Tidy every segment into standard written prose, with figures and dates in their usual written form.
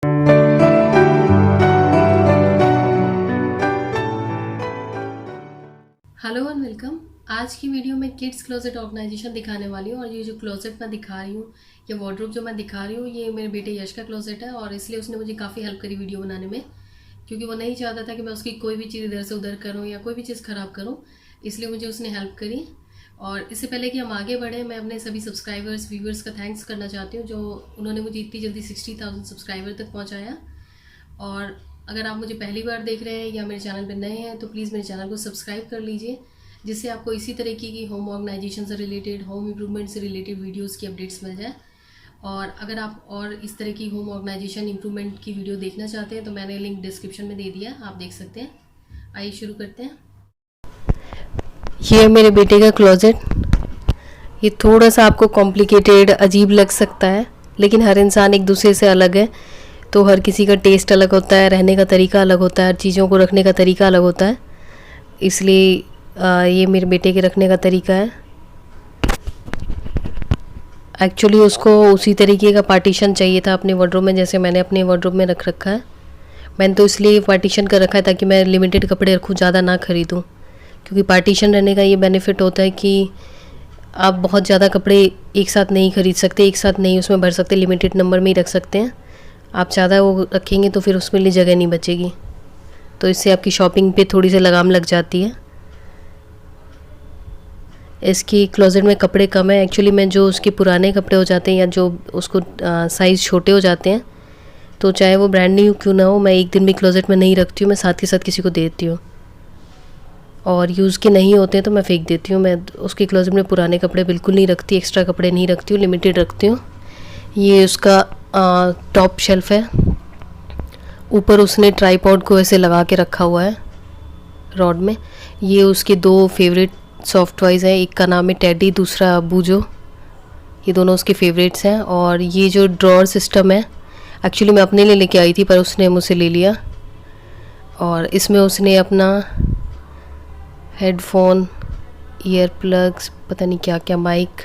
Hello and welcome. आज की video में किड्स क्लोजेट ऑर्गेनाइजेशन दिखाने वाली हूँ और ये जो क्लोजेट मैं दिखा रही हूँ या वार्डरोब जो मैं दिखा रही हूँ ये मेरे बेटे यश का क्लोजेट है और इसलिए उसने मुझे काफ़ी हेल्प करी वीडियो बनाने में, क्योंकि वो नहीं चाहता था कि मैं उसकी कोई भी चीज़ इधर से उधर करूँ या कोई भी चीज़ ख़राब करूँ, इसलिए मुझे उसने हेल्प करी। और इससे पहले कि हम आगे बढ़ें, मैं अपने सभी सब्सक्राइबर्स व्यूवर्स का थैंक्स करना चाहती हूँ जो उन्होंने मुझे इतनी जल्दी 60,000 सब्सक्राइबर तक पहुँचाया। और अगर आप मुझे पहली बार देख रहे हैं या मेरे चैनल पर नए हैं तो प्लीज़ मेरे चैनल को सब्सक्राइब कर लीजिए, जिससे आपको इसी तरीके की होम ऑर्गेनाइजेशन से रिलेटेड, होम इम्प्रूवमेंट से रिलेटेड वीडियोस की अपडेट्स मिल जाए। और अगर आप और इस तरह की होम ऑर्गेनाइजेशन इम्प्रूवमेंट की वीडियो देखना चाहते हैं तो मैंने लिंक डिस्क्रिप्शन में दे दिया, आप देख सकते हैं। आइए शुरू करते हैं। ये है मेरे बेटे का क्लोजेट। ये थोड़ा सा आपको कॉम्प्लिकेटेड, अजीब लग सकता है, लेकिन हर इंसान एक दूसरे से अलग है, तो हर किसी का टेस्ट अलग होता है, रहने का तरीका अलग होता है, हर चीज़ों को रखने का तरीका अलग होता है। इसलिए ये मेरे बेटे के रखने का तरीका है। एक्चुअली उसको उसी तरीके का पार्टीशन चाहिए था अपने वार्डरोब में, जैसे मैंने अपने वार्डरोब में रख रखा है। मैंने तो इसलिए पार्टीशन कर रखा है ताकि मैं लिमिटेड कपड़े रखूँ, ज़्यादा ना ख़रीदूँ, क्योंकि पार्टीशन रहने का ये बेनिफिट होता है कि आप बहुत ज़्यादा कपड़े एक साथ नहीं ख़रीद सकते, एक साथ नहीं उसमें भर सकते, लिमिटेड नंबर में ही रख सकते हैं। आप ज़्यादा वो रखेंगे तो फिर उसमें लिए जगह नहीं बचेगी, तो इससे आपकी शॉपिंग पे थोड़ी सी लगाम लग जाती है। इसकी क्लोजेट में कपड़े कम है एक्चुअली। मैं जो उसके पुराने कपड़े हो जाते हैं या जो उसको साइज़ छोटे हो जाते हैं, तो चाहे वो ब्रांड न्यू क्यों ना हो, मैं एक दिन भी क्लोजेट में नहीं रखती हूँ, मैं साथ के साथ किसी को दे देती हूँ। और यूज़ के नहीं होते हैं तो मैं फेंक देती हूँ। मैं उसके क्लोजेट में पुराने कपड़े बिल्कुल नहीं रखती, एक्स्ट्रा कपड़े नहीं रखती हूँ, लिमिटेड रखती हूँ। ये उसका टॉप शेल्फ है। ऊपर उसने ट्राईपॉड को ऐसे लगा के रखा हुआ है रॉड में। ये उसके दो फेवरेट सॉफ्ट टॉयज़ हैं, एक का नाम है टेडी, दूसरा बूजो। ये दोनों उसके फेवरेट्स हैं। और ये जो ड्रॉअर सिस्टम है, एक्चुअली मैं अपने लिए लेके आई थी पर उसने मुझसे ले लिया। और इसमें उसने अपना हेडफोन, ईयर प्लग्स, पता नहीं क्या क्या, माइक,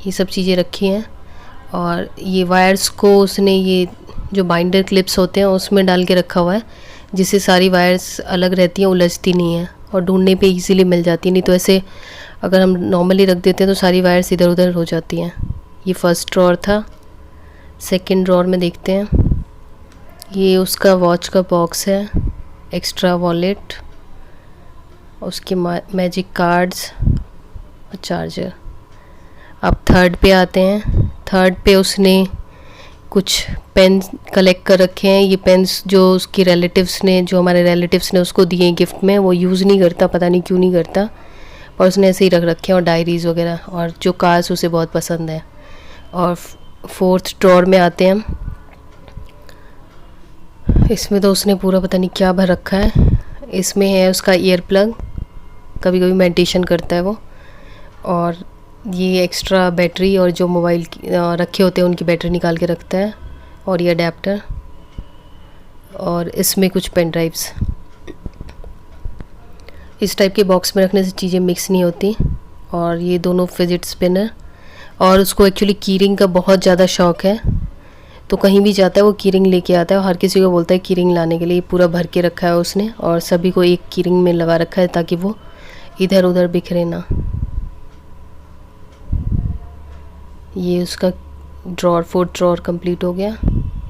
ये सब चीज़ें रखी हैं। और ये वायर्स को उसने ये जो बाइंडर क्लिप्स होते हैं उसमें डाल के रखा हुआ है, जिससे सारी वायर्स अलग रहती हैं, उलझती नहीं हैं और ढूंढने पे इजीली मिल जाती है। नहीं तो ऐसे अगर हम नॉर्मली रख देते हैं तो सारी वायर्स इधर उधर हो जाती हैं। ये फर्स्ट ड्रॉअर था। सेकंड ड्रॉअर में देखते हैं। ये उसका वॉच का बॉक्स है, एक्स्ट्रा वॉलेट, उसके मैजिक कार्ड्स और चार्जर। अब थर्ड पे आते हैं। थर्ड पे उसने कुछ पेन कलेक्ट कर रखे हैं। ये पेन्स जो उसकी रिलेटिव्स ने, जो हमारे रिलेटिव्स ने उसको दिए गिफ्ट में, वो यूज़ नहीं करता, पता नहीं क्यों नहीं करता, और उसने ऐसे ही रख रखे हैं। और डायरीज़ वगैरह और जो कार्ड्स उसे बहुत पसंद है। और फोर्थ ड्रॉअर में आते हैं हम। इसमें तो उसने पूरा पता नहीं क्या भर रखा है। इसमें है उसका ईयर प्लग, कभी कभी मेडिटेशन करता है वो। और ये एक्स्ट्रा बैटरी और जो मोबाइल रखे होते हैं उनकी बैटरी निकाल के रखता है। और ये अडेप्टर। और इसमें कुछ पेन ड्राइव्स। इस टाइप के बॉक्स में रखने से चीज़ें मिक्स नहीं होती। और ये दोनों फिजिट स्पिनर। और उसको एक्चुअली कीरिंग का बहुत ज़्यादा शौक़ है, तो कहीं भी जाता है वो कीरिंग लेके आता है और हर किसी को बोलता है कीरिंग लाने के लिए। पूरा भर के रखा है उसने और सभी को एक कीरिंग में लगा रखा है ताकि वो इधर उधर बिखरे ना। ये उसका ड्रॉअर, फोर्थ ड्रॉअर कंप्लीट हो गया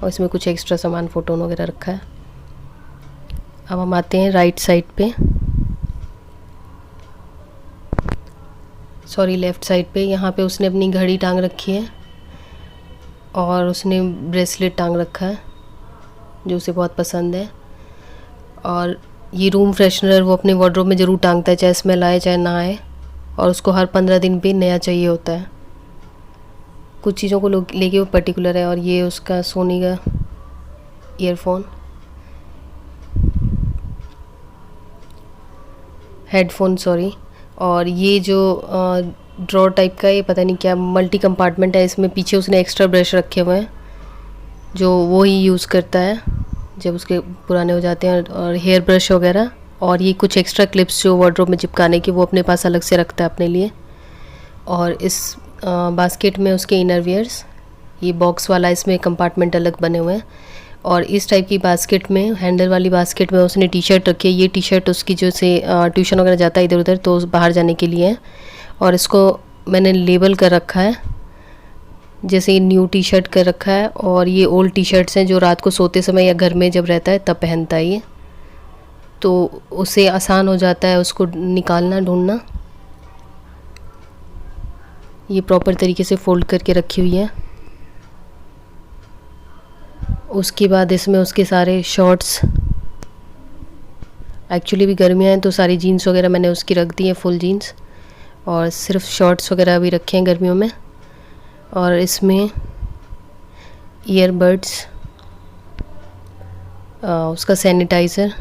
और इसमें कुछ एक्स्ट्रा सामान, फ़ोटो वगैरह रखा है। अब हम आते हैं राइट साइड पे, सॉरी लेफ़्ट साइड पे। यहाँ पे उसने अपनी घड़ी टांग रखी है और उसने ब्रेसलेट टांग रखा है जो उसे बहुत पसंद है। और ये रूम फ्रेशनर वो अपने वार्डरोब में ज़रूर टांगता है, चाहे स्मेल आए चाहे ना आए, और उसको हर 15 दिन पे नया चाहिए होता है। कुछ चीज़ों को लेके वो पर्टिकुलर है। और ये उसका सोनी का ईयरफोन, हेडफोन सॉरी। और ये जो ड्रॉअर टाइप का, ये पता नहीं क्या मल्टी कंपार्टमेंट है, इसमें पीछे उसने एक्स्ट्रा ब्रश रखे हुए हैं जो वो ही यूज़ करता है जब उसके पुराने हो जाते हैं। और हेयर ब्रश वगैरह। और ये कुछ एक्स्ट्रा क्लिप्स जो वार्डरोब में चिपकाने की, वो अपने पास अलग से रखता है अपने लिए। और इस बास्केट में उसके इनरवियर्स, ये बॉक्स वाला इसमें कंपार्टमेंट अलग बने हुए हैं। और इस टाइप की बास्केट में, हैंडल वाली बास्केट में उसने टी शर्ट रखी है। ये टी शर्ट उसकी जो से ट्यूशन वगैरह जाता है इधर उधर तो बाहर जाने के लिए है। और इसको मैंने लेबल कर रखा है, जैसे ये न्यू टी शर्ट कर रखा है। और ये ओल्ड टी शर्ट्स हैं जो रात को सोते समय या घर में जब रहता है तब पहनता है ये, तो उसे आसान हो जाता है उसको निकालना ढूंढना। ये प्रॉपर तरीके से फोल्ड करके रखी हुई है। उसके बाद इसमें उसके सारे शॉर्ट्स, एक्चुअली भी गर्मियाँ हैं तो सारी जीन्स वगैरह मैंने उसकी रख दी है, फुल जीन्स, और सिर्फ शॉर्ट्स वगैरह भी रखे हैं गर्मियों में। और इसमें ईयरबड्स, उसका सैनिटाइज़र,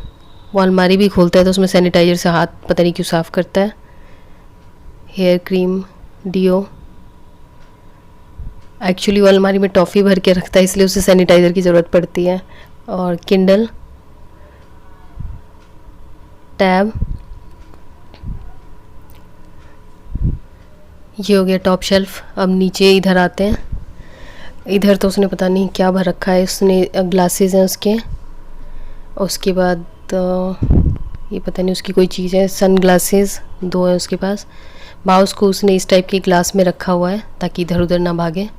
वो अलमारी भी खोलता है तो उसमें सैनिटाइज़र से हाथ पता नहीं क्यों साफ़ करता है। हेयर क्रीम, डियो, एक्चुअली वो अलमारी में टॉफ़ी भर के रखता है इसलिए उसे सैनिटाइज़र की ज़रूरत पड़ती है। और किंडल, टैब, ये हो गया टॉप शेल्फ। अब नीचे इधर आते हैं। इधर तो उसने पता नहीं क्या भर रखा है, उसने ग्लासेस हैं उसके। उसके बाद ये पता नहीं उसकी कोई चीज़ है, सन ग्लासेस 2 हैं उसके पास। माउस को उसने इस टाइप के ग्लास में रखा हुआ है ताकि इधर उधर ना भागे।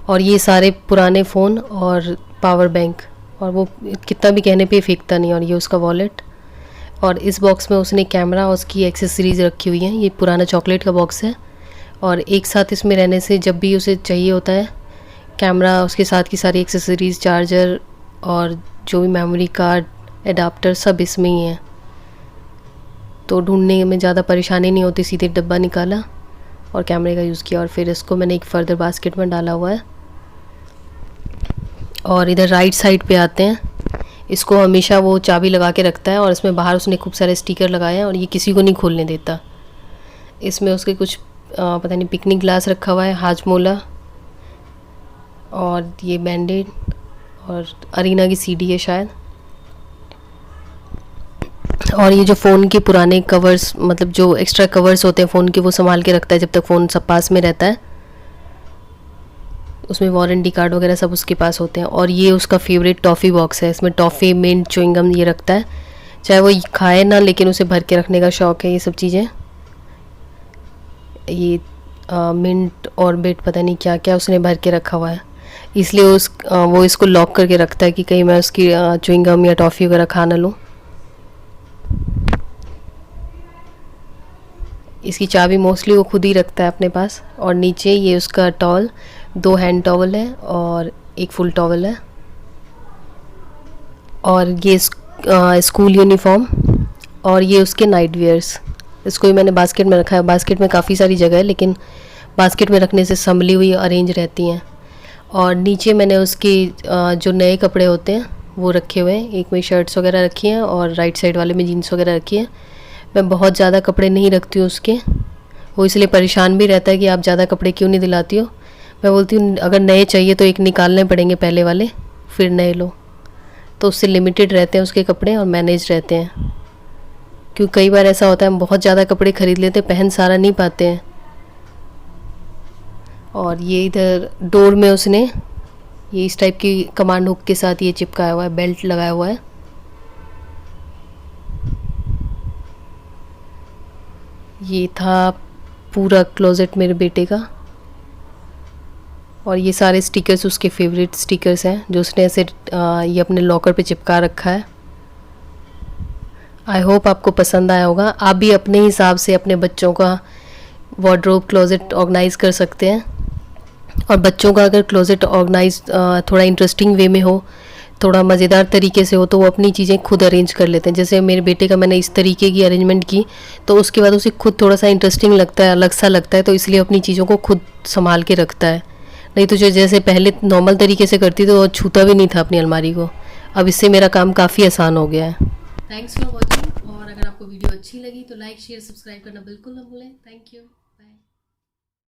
और ये सारे पुराने फ़ोन और पावर बैंक, और वो कितना भी कहने पे फेंकता नहीं। और ये उसका वॉलेट। और इस बॉक्स में उसने कैमरा और उसकी एक्सेसरीज़ रखी हुई हैं। ये पुराना चॉकलेट का बॉक्स है, और एक साथ इसमें रहने से जब भी उसे चाहिए होता है कैमरा, उसके साथ की सारी एक्सेसरीज़, चार्जर और जो भी मेमोरी कार्ड, एडाप्टर सब इसमें ही है, तो ढूंढने में ज़्यादा परेशानी नहीं होती। सीधे डब्बा निकाला और कैमरे का यूज़ किया, और फिर इसको मैंने एक फर्दर बास्केट में डाला हुआ है। और इधर राइट साइड पे आते हैं। इसको हमेशा वो चाबी लगा के रखता है, और इसमें बाहर उसने खूब सारे स्टिकर लगाए हैं और ये किसी को नहीं खोलने देता। इसमें उसके कुछ पता नहीं पिकनिक ग्लास रखा हुआ है, हाजमोला, और ये बैंडेड, और अरीना की सीडी है शायद। और ये जो फ़ोन के पुराने कवर्स, मतलब जो एक्स्ट्रा कवर्स होते हैं फ़ोन के, वो संभाल के रखता है जब तक फ़ोन सब पास में रहता है। उसमें वारंटी कार्ड वगैरह सब उसके पास होते हैं। और ये उसका फेवरेट टॉफ़ी बॉक्स है, इसमें टॉफ़ी, मिंट, च्युइंगम ये रखता है, चाहे वो खाए ना, लेकिन उसे भर के रखने का शौक़ है। ये सब चीज़ें, ये मिंट और बिट पता नहीं क्या क्या उसने भर के रखा हुआ है, इसलिए वो इसको लॉक करके रखता है कि कहीं मैं उसकी च्युइंगम या टॉफ़ी वगैरह खा ना लूँ। इसकी चाबी मोस्टली वो खुद ही रखता है अपने पास। और नीचे ये उसका टॉवल, 2 हैंड टॉवल है और एक फुल टॉवल है। और ये स्कूल यूनिफॉर्म, और ये उसके नाइट वेयर्स। इसको भी मैंने बास्केट में रखा है। बास्केट में काफ़ी सारी जगह है, लेकिन बास्केट में रखने से संभली हुई अरेंज रहती हैं। और नीचे मैंने उसके जो नए कपड़े होते हैं वो रखे हुए हैं। एक में शर्ट्स वगैरह रखी हैं और राइट साइड वाले में जीन्स वगैरह रखी है। मैं बहुत ज़्यादा कपड़े नहीं रखती हूँ उसके, वो इसलिए परेशान भी रहता है कि आप ज़्यादा कपड़े क्यों नहीं दिलाती हो। मैं बोलती हूँ अगर नए चाहिए तो एक निकालने पड़ेंगे पहले वाले, फिर नए लो, तो उससे लिमिटेड रहते हैं उसके कपड़े और मैनेज रहते हैं। क्योंकि कई बार ऐसा होता है हम बहुत ज़्यादा कपड़े ख़रीद लेते हैं, पहन सारा नहीं पाते हैं। और ये इधर डोर में उसने ये इस टाइप की कमांड हुक के साथ ये चिपकाया हुआ है, बेल्ट लगाया हुआ है। ये था पूरा क्लोजेट मेरे बेटे का। और ये सारे स्टिकर्स उसके फेवरेट स्टिकर्स हैं जो उसने ऐसे ये अपने लॉकर पे चिपका रखा है। आई होप आपको पसंद आया होगा। आप भी अपने हिसाब से अपने बच्चों का वार्डरोब क्लोजेट ऑर्गेनाइज़ कर सकते हैं। और बच्चों का अगर क्लोजेट ऑर्गेनाइज थोड़ा इंटरेस्टिंग वे में हो, थोड़ा मज़ेदार तरीके से हो, तो वो अपनी चीज़ें खुद अरेंज कर लेते हैं। जैसे मेरे बेटे का मैंने इस तरीके की अरेंजमेंट की तो उसके बाद उसे खुद थोड़ा सा इंटरेस्टिंग लगता है, अलग सा लगता है, तो इसलिए अपनी चीज़ों को खुद संभाल के रखता है। नहीं तो जो जैसे पहले नॉर्मल तरीके से करती तो वो छूता भी नहीं था अपनी अलमारी को। अब इससे मेरा काम काफ़ी आसान हो गया है। Thanks for watching. और अगर आपको वीडियो अच्छी लगी तो लाइक, शेयर, सब्सक्राइब करना बिल्कुल ना भूलें। Thank you.